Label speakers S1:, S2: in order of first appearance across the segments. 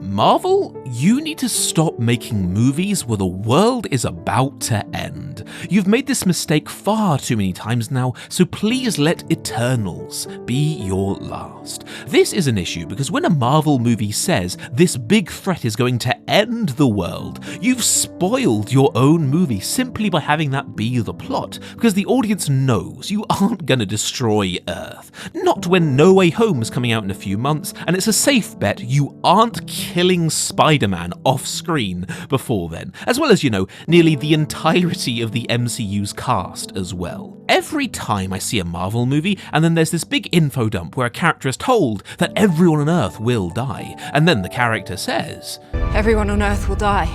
S1: Marvel, you need to stop making movies where the world is about to end. You've made this mistake far too many times now, so please let Eternals be your last. This is an issue because when a Marvel movie says this big threat is going to end the world, you've spoiled your own movie simply by having that be the plot, because the audience knows you aren't going to destroy Earth. Not when No Way Home is coming out in a few months, and it's a safe bet you aren't killing Spider-Man off-screen before then, as well as, nearly the entirety of the MCU's cast as well. Every time I see a Marvel movie, and then there's this big info dump where a character is told that everyone on Earth will die, and then the character says,
S2: "Everyone on Earth will die,"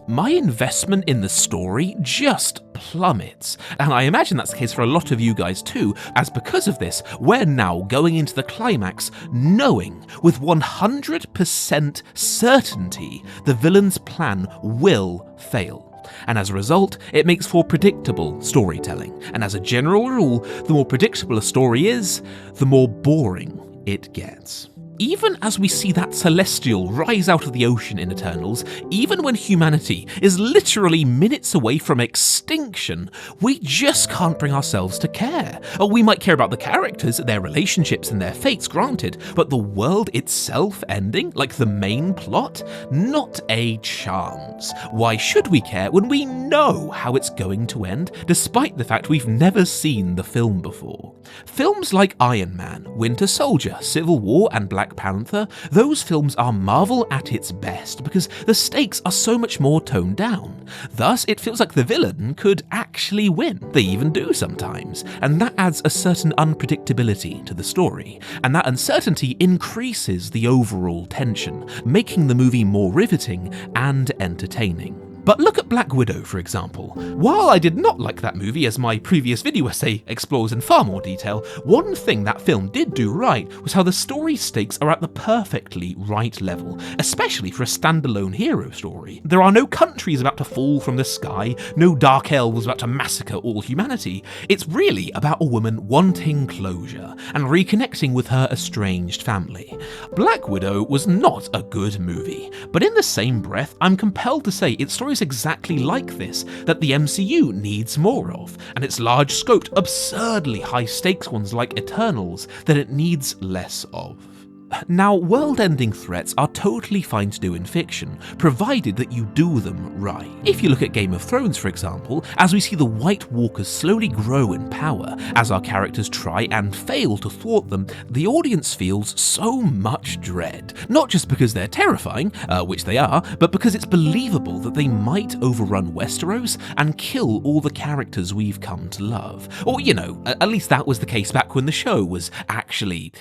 S1: my investment in the story just plummets. And I imagine that's the case for a lot of you guys too, as because of this, we're now going into the climax knowing with 100% certainty the villain's plan will fail. And as a result, it makes for predictable storytelling. And as a general rule, the more predictable a story is, the more boring it gets. Even as we see that Celestial rise out of the ocean in Eternals, even when humanity is literally minutes away from extinction, we just can't bring ourselves to care. We might care about the characters, their relationships and their fates, granted, but the world itself ending, like the main plot? Not a chance. Why should we care when we know how it's going to end, despite the fact we've never seen the film before? Films like Iron Man, Winter Soldier, Civil War and Black Panther, those films are Marvel at its best because the stakes are so much more toned down. Thus, it feels like the villain could actually win. They even do sometimes, and that adds a certain unpredictability to the story, and that uncertainty increases the overall tension, making the movie more riveting and entertaining. But look at Black Widow, for example. While I did not like that movie, as my previous video essay explores in far more detail, one thing that film did do right was how the story stakes are at the perfectly right level, especially for a standalone hero story. There are no countries about to fall from the sky, no dark elves about to massacre all humanity. It's really about a woman wanting closure and reconnecting with her estranged family. Black Widow was not a good movie, but in the same breath, I'm compelled to say its story is exactly like this that the MCU needs more of, and its large-scoped, absurdly high-stakes ones like Eternals that it needs less of. Now, world-ending threats are totally fine to do in fiction, provided that you do them right. If you look at Game of Thrones, for example, as we see the White Walkers slowly grow in power, as our characters try and fail to thwart them, the audience feels so much dread. Not just because they're terrifying, which they are, but because it's believable that they might overrun Westeros and kill all the characters we've come to love. Or, at least that was the case back when the show was actually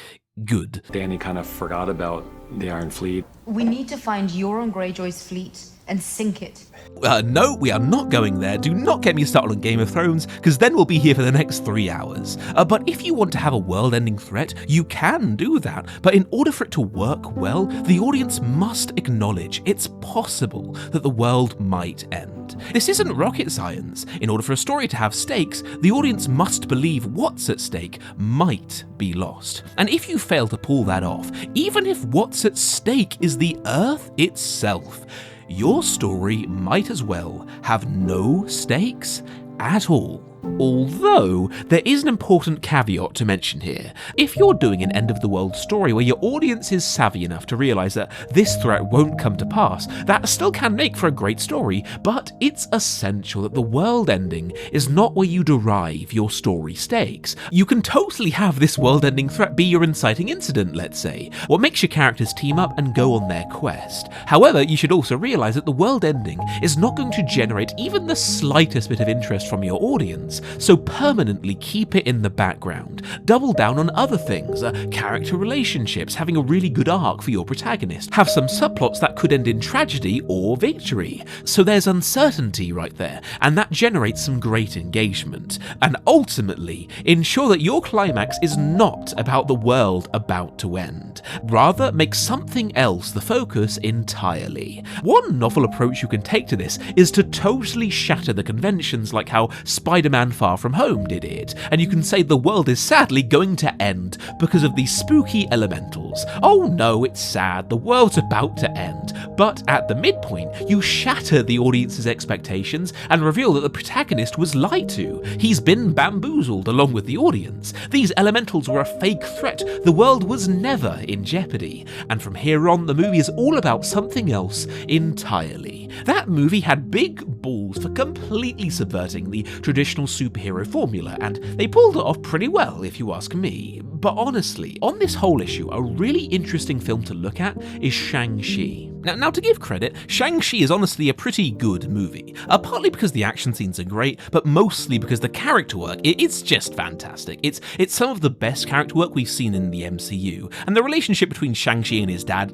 S1: good.
S3: Dany kind of forgot about the Iron Fleet.
S4: We need to find Euron Greyjoy's fleet and sink it.
S1: No, we are not going there. Do not get me started on Game of Thrones, because then we'll be here for the next 3 hours. But if you want to have a world-ending threat, you can do that. But in order for it to work well, the audience must acknowledge it's possible that the world might end. This isn't rocket science. In order for a story to have stakes, the audience must believe what's at stake might be lost. And if you fail to pull that off, even if what's at stake is the Earth itself, your story might as well have no stakes at all. Although, there is an important caveat to mention here. If you're doing an end-of-the-world story where your audience is savvy enough to realise that this threat won't come to pass, that still can make for a great story, but it's essential that the world ending is not where you derive your story stakes. You can totally have this world-ending threat be your inciting incident, let's say, what makes your characters team up and go on their quest. However, you should also realise that the world ending is not going to generate even the slightest bit of interest from your audience, so permanently keep it in the background. Double down on other things, character relationships, having a really good arc for your protagonist, have some subplots that could end in tragedy or victory. So there's uncertainty right there, and that generates some great engagement. And ultimately, ensure that your climax is not about the world about to end. Rather, make something else the focus entirely. One novel approach you can take to this is to totally shatter the conventions, like how Spider-Man Spider-Man Far From Home did it, and you can say the world is sadly going to end because of these spooky elementals. Oh no, it's sad, the world's about to end. But at the midpoint, you shatter the audience's expectations and reveal that the protagonist was lied to. He's been bamboozled along with the audience. These elementals were a fake threat. The world was never in jeopardy. And from here on, the movie is all about something else entirely. That movie had big balls for completely subverting the traditional superhero formula, and they pulled it off pretty well, if you ask me. But honestly, on this whole issue, a really interesting film to look at is Shang-Chi. Now, to give credit, Shang-Chi is honestly a pretty good movie, partly because the action scenes are great, but mostly because the character work, it's just fantastic. It's some of the best character work we've seen in the MCU, and the relationship between Shang-Chi and his dad,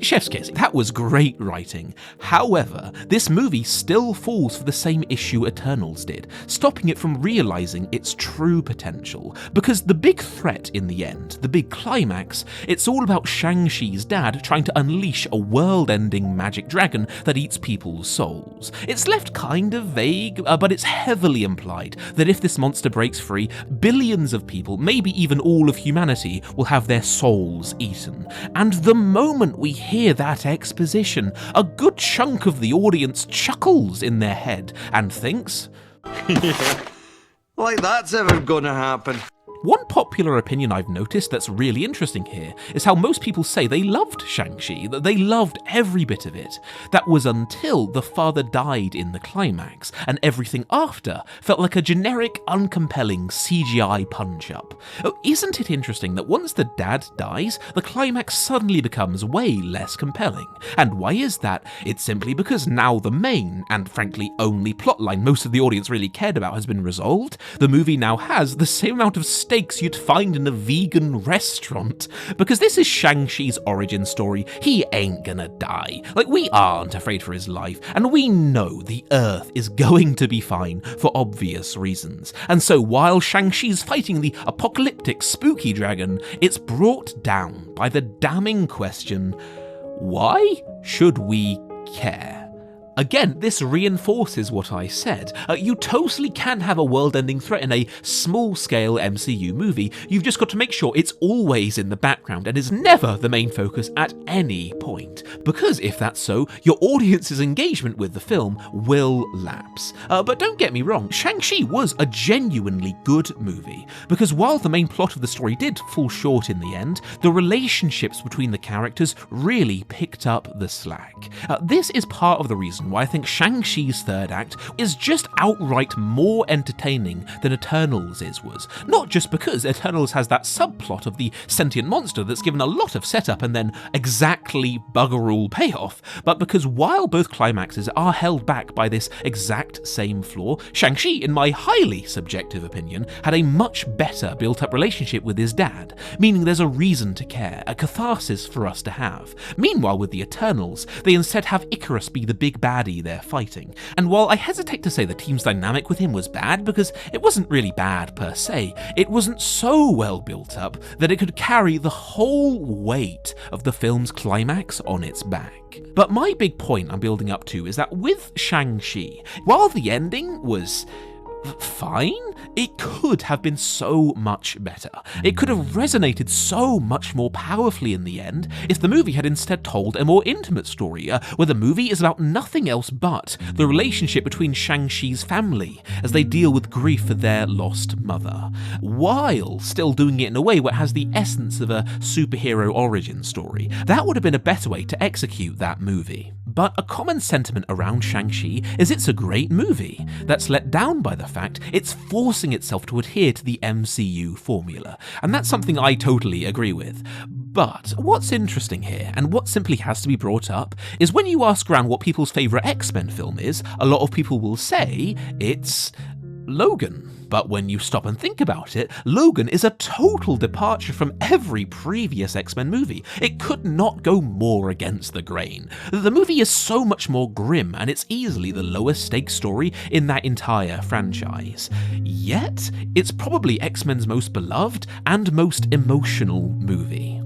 S1: chef's kiss. That was great writing. However, this movie still falls for the same issue Eternals did, stopping it from realizing its true potential, because the big threat in the end, the big climax, it's all about Shang-Chi's dad trying to unleash a world-ending magic dragon that eats people's souls. It's left kind of vague, but it's heavily implied that if this monster breaks free, billions of people, maybe even all of humanity, will have their souls eaten. And the moment we hear that exposition, a good chunk of the audience chuckles in their head and thinks,
S5: like that's ever gonna happen.
S1: One popular opinion I've noticed that's really interesting here is how most people say they loved Shang-Chi, that they loved every bit of it. That was until the father died in the climax, and everything after felt like a generic, uncompelling CGI punch-up. Oh, isn't it interesting that once the dad dies, the climax suddenly becomes way less compelling? And why is that? It's simply because now the main, and frankly only plotline most of the audience really cared about has been resolved. The movie now has the same amount of steaks you'd find in a vegan restaurant. Because this is Shang-Chi's origin story. He ain't gonna die. We aren't afraid for his life, and we know the Earth is going to be fine for obvious reasons. And so while Shang-Chi's fighting the apocalyptic spooky dragon, it's brought down by the damning question, why should we care? Again, this reinforces what I said. You totally can have a world-ending threat in a small-scale MCU movie. You've just got to make sure it's always in the background and is never the main focus at any point. Because if that's so, your audience's engagement with the film will lapse. But don't get me wrong, Shang-Chi was a genuinely good movie. Because while the main plot of the story did fall short in the end, the relationships between the characters really picked up the slack. This is part of the reason why I think Shang-Chi's third act is just outright more entertaining than Eternals' was. Not just because Eternals has that subplot of the sentient monster that's given a lot of setup and then exactly bugger all payoff, but because while both climaxes are held back by this exact same flaw, Shang-Chi, in my highly subjective opinion, had a much better built-up relationship with his dad, meaning there's a reason to care, a catharsis for us to have. Meanwhile, with the Eternals, they instead have Icarus be the big baddie they're fighting. And while I hesitate to say the team's dynamic with him was bad, because it wasn't really bad per se, it wasn't so well built up that it could carry the whole weight of the film's climax on its back. But my big point I'm building up to is that with Shang-Chi, while the ending was fine, it could have been so much better. It could have resonated so much more powerfully in the end if the movie had instead told a more intimate story, where the movie is about nothing else but the relationship between Shang-Chi's family as they deal with grief for their lost mother, while still doing it in a way where it has the essence of a superhero origin story. That would have been a better way to execute that movie. But a common sentiment around Shang-Chi is it's a great movie that's let down by the fact it's forcing itself to adhere to the MCU formula, and that's something I totally agree with. But what's interesting here, and what simply has to be brought up, is when you ask around what people's favourite X-Men film is, a lot of people will say it's Logan. But when you stop and think about it, Logan is a total departure from every previous X-Men movie. It could not go more against the grain. The movie is so much more grim, and it's easily the lowest stakes story in that entire franchise. Yet, it's probably X-Men's most beloved and most emotional movie.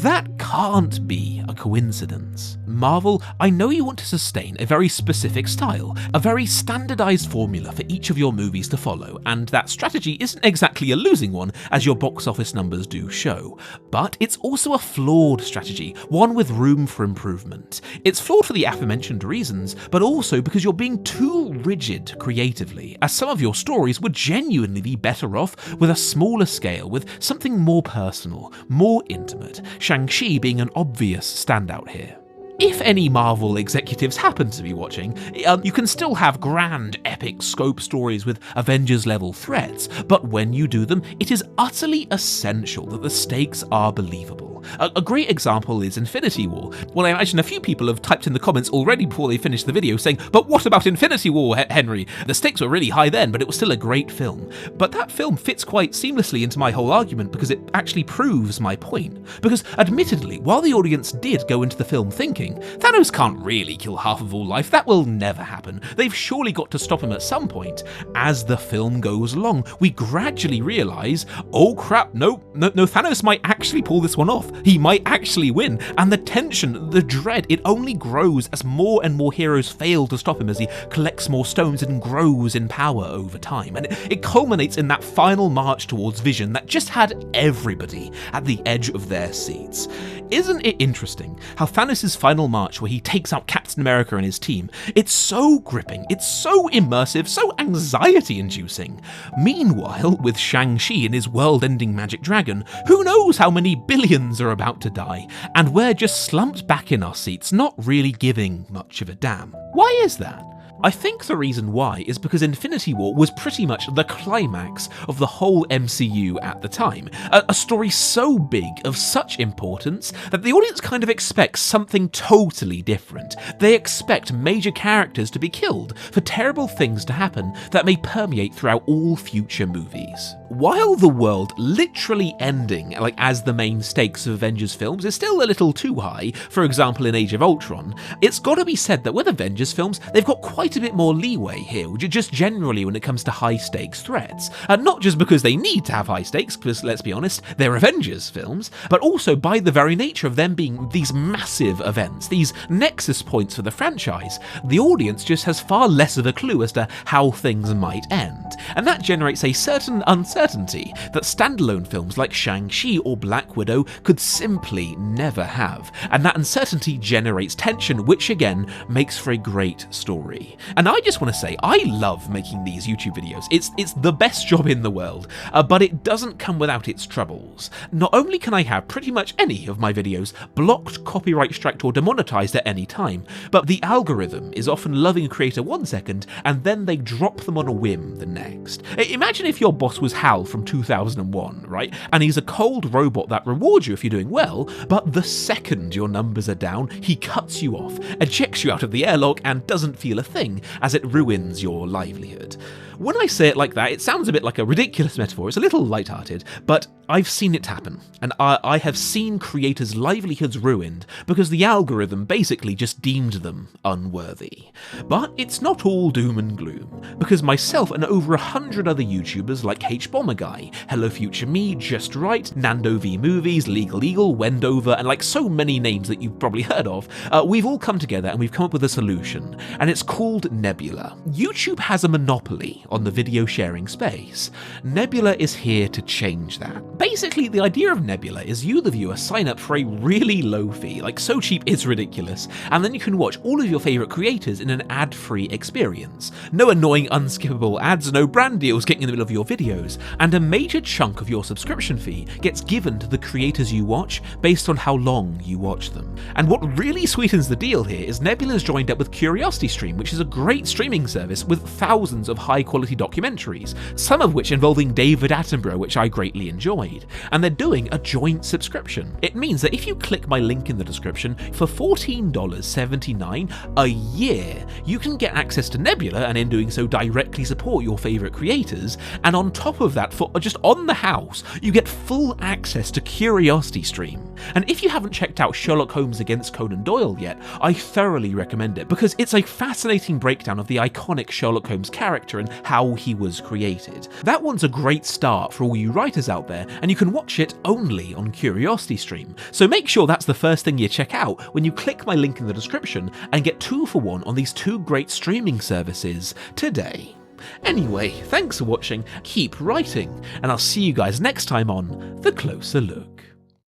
S1: That can't be a coincidence. Marvel, I know you want to sustain a very specific style, a very standardized formula for each of your movies to follow, and that strategy isn't exactly a losing one, as your box office numbers do show. But it's also a flawed strategy, one with room for improvement. It's flawed for the aforementioned reasons, but also because you're being too rigid creatively, as some of your stories would genuinely be better off with a smaller scale, with something more personal, more intimate, Shang-Chi being an obvious standout here. If any Marvel executives happen to be watching, you can still have grand, epic scope stories with Avengers-level threats, but when you do them, it is utterly essential that the stakes are believable. A great example is Infinity War. Well, I imagine a few people have typed in the comments already before they finished the video saying, but what about Infinity War, Henry? The stakes were really high then, but it was still a great film. But that film fits quite seamlessly into my whole argument because it actually proves my point. Because admittedly, while the audience did go into the film thinking, Thanos can't really kill half of all life, that will never happen. They've surely got to stop him at some point. As the film goes along, we gradually realise, oh crap, no, Thanos might actually pull this one off. He might actually win. And the tension, the dread, it only grows as more and more heroes fail to stop him as he collects more stones and grows in power over time. And it culminates in that final march towards Vision that just had everybody at the edge of their seats. Isn't it interesting how Thanos' final march, where he takes out Captain America and his team, it's so gripping, it's so immersive, so anxiety-inducing. Meanwhile, with Shang-Chi and his world-ending magic dragon, who knows how many billions are about to die, and we're just slumped back in our seats, not really giving much of a damn. Why is that? I think the reason why is because Infinity War was pretty much the climax of the whole MCU at the time. A story so big, of such importance, that the audience kind of expects something totally different. They expect major characters to be killed, for terrible things to happen that may permeate throughout all future movies. While the world literally ending, as the main stakes of Avengers films, is still a little too high, for example in Age of Ultron, it's gotta be said that with Avengers films, they've got quite a bit more leeway here, just generally when it comes to high stakes threats. And not just because they need to have high stakes, because let's be honest, they're Avengers films, but also by the very nature of them being these massive events, these nexus points for the franchise, the audience just has far less of a clue as to how things might end. And that generates a certain uncertainty that standalone films like Shang-Chi or Black Widow could simply never have. And that uncertainty generates tension, which again makes for a great story. And I just want to say, I love making these YouTube videos. It's the best job in the world, but it doesn't come without its troubles. Not only can I have pretty much any of my videos blocked, copyright striked or demonetized at any time, but the algorithm is often loving a creator 1 second and then they drop them on a whim the next. Imagine if your boss was Hal from 2001, right? And he's a cold robot that rewards you if you're doing well, but the second your numbers are down, he cuts you off, ejects you out of the airlock and doesn't feel a thing, as it ruins your livelihood. When I say it like that, it sounds a bit like a ridiculous metaphor. It's a little lighthearted, but I've seen it happen, and I have seen creators' livelihoods ruined because the algorithm basically just deemed them unworthy. But it's not all doom and gloom, because myself and over 100 other YouTubers like HBomberGuy, Hello Future Me, Just Right, Nando V Movies, Legal Eagle, Wendover, and like so many names that you've probably heard of, we've all come together and we've come up with a solution, and it's called Nebula. YouTube has a monopoly on the video sharing space. Nebula is here to change that. Basically, the idea of Nebula is you, the viewer, sign up for a really low fee, like so cheap it's ridiculous, and then you can watch all of your favourite creators in an ad-free experience. No annoying unskippable ads, no brand deals getting in the middle of your videos, and a major chunk of your subscription fee gets given to the creators you watch based on how long you watch them. And what really sweetens the deal here is Nebula's joined up with CuriosityStream, which is a great streaming service with thousands of high-quality documentaries, some of which involving David Attenborough, which I greatly enjoyed. And they're doing a joint subscription. It means that if you click my link in the description, for $14.79 a year, you can get access to Nebula and in doing so directly support your favourite creators, and on top of that, for just on the house, you get full access to CuriosityStream. And if you haven't checked out Sherlock Holmes Against Conan Doyle yet, I thoroughly recommend it, because it's a fascinating breakdown of the iconic Sherlock Holmes character and how he was created. That one's a great start for all you writers out there, and you can watch it only on CuriosityStream. So make sure that's the first thing you check out when you click my link in the description and get 2 for 1 on these 2 great streaming services today. Anyway, thanks for watching, keep writing, and I'll see you guys next time on The Closer Look.